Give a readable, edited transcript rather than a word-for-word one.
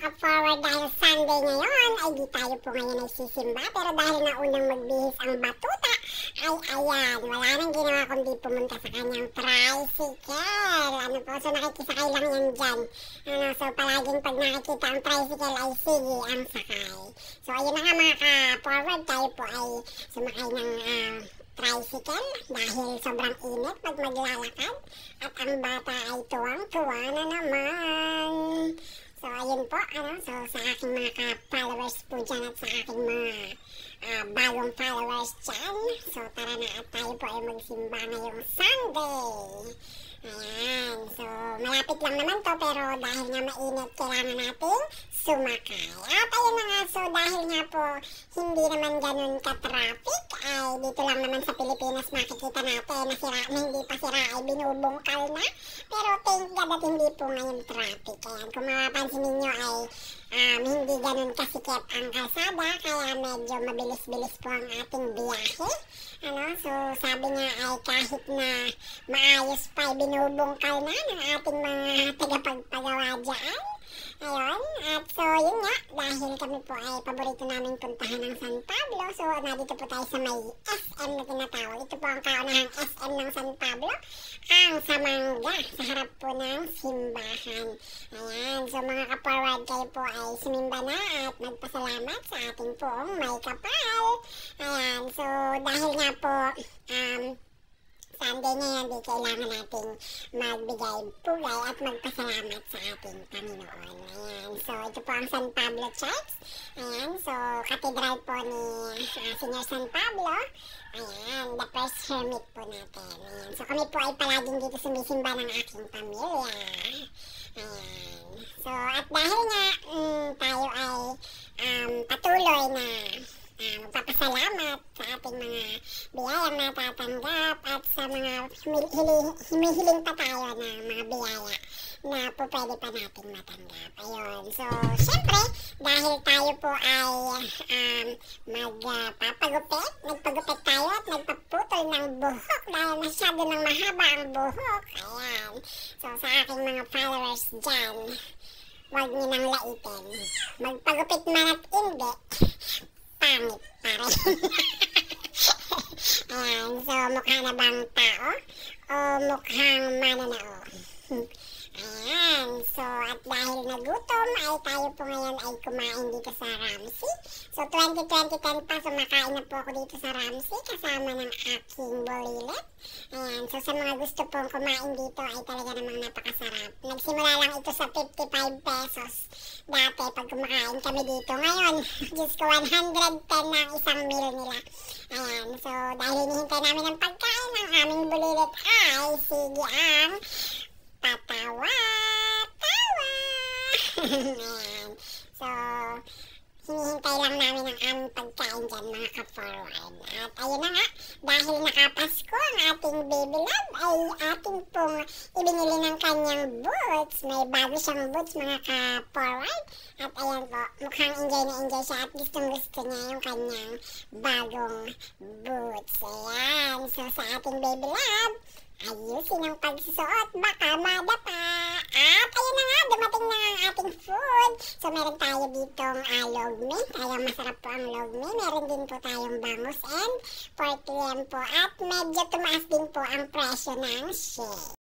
ka-forward, dahil Sunday ngayon ay di tayo po ngayon ay sisimba. Pero dahil naunang magbihis ang batuta, ay ayan, wala nang ginawa kundi pumunta sa kanyang tricycle. Ano po, so nakikisakay lang yan dyan. So palaging pag nakikita ang tricycle ay sige ang sakay. So ayun na nga mga ka-forward, tayo po ay sumakay ng tricycle dahil sobrang init pag maglalakad. At ang bata ay tuwang-tuwa na naman. So ayun po, so sa aking mga ka-followers po dyan at sa aking mga bagong followers dyan. So tara na at tayo po ay magsimba ngayong Sunday. Ayan, so malapit lang naman to, pero dahil nga mainit kailangan natin sumakay. At ayun na nga, so dahil nga po hindi naman ganun ka-traffic, ay dito lang naman sa Pilipinas makikita natin na sira, na hindi pa sira ay binubungkal na. Pero thank God at hindi po ngayon traffic. Ayan, kung mapapansin ninyo ay hindi ganun kasikip ang kalsada, kaya medyo mabilis-bilis po ang ating biyahe. So sabi nga ay kahit na maayos pa ay binubungkal na ng ating mga tagapagpagawa dyan. Ayun, at so yun nga, dahil kami po ay paborito namin puntahan ng San Pablo, so nandito po tayo sa may SM na tinatawag. Ito po ang kaunahang SM ng San Pablo, ang Samanga, sa harap po ng simbahan. Ayan, so mga ka-forward, kayo po ay sumimba na at magpasalamat sa ating poong may kapal. Ayan, so dahil nga po Sunday ngayon, di kailangan nating magbigay pugay at magpasalamat sa ating Panginoon. Ayan, so ito po ang San Pablo Church. Ayan, so katedral po ni Senior San Pablo. Ayan, the first hermit po natin. Ayan, so kami po ay palaging dito sumisimba ng aking pamilya. Ayan, so at dahil nga tayo ay patuloy na magpapasalamat sa ating mga biyayang natatanggap at sa mga humihiling pa tayo ng mga biyaya na po pwede pa natin matanggap. Ayun. So, syempre, dahil tayo po ay nagpagupit tayo at nagpaputol ng buhok dahil masyado nang mahaba ang buhok. Ayan. So, sa aking mga followers dyan, huwag niyo nang laitin. Magpagupit man at hindi, pangit pa rin. Ayan, so mukha na bang tao o mukhang mananao? Ayan, so at dahil nagutom ay tayo po ngayon ay kumain dito sa Ramsey. So 2020 pa, so makain na po ako dito sa Ramsey kasama ng aking bulilit. Ayan, so sa mga gusto pong kumain dito ay talaga namang napakasarap. Nagsimula lang ito sa 55 pesos dati pag kumakain kami dito. Ngayon, Diyos ko, 110 na ang isang meal nila. Ayan, so dahil hinihintay namin ng pagkain, ang aming bulilit ay sige ang patawa. Ayan, so hinihintay lang namin ang aming pagkain dyan mga ka-forward. At ayun na nga, dahil nakapasko ang ating baby love ay ating pong ibinili ng kanyang boots. May bago siyang boots mga ka-forward. At ayan po, mukhang enjoy na enjoy siya at gustong gusto niya yung kanyang bagong boots. Ayan, so sa ating baby love, ayusin ang pagsusuot, baka madapa. At ayun na nga, dumating na ang ating food. So meron tayo ditong logme. Talagang masarap po ang logme. Meron din po tayong bangus and pork lamb po. At medyo tumaas din po ang presyo ng shake.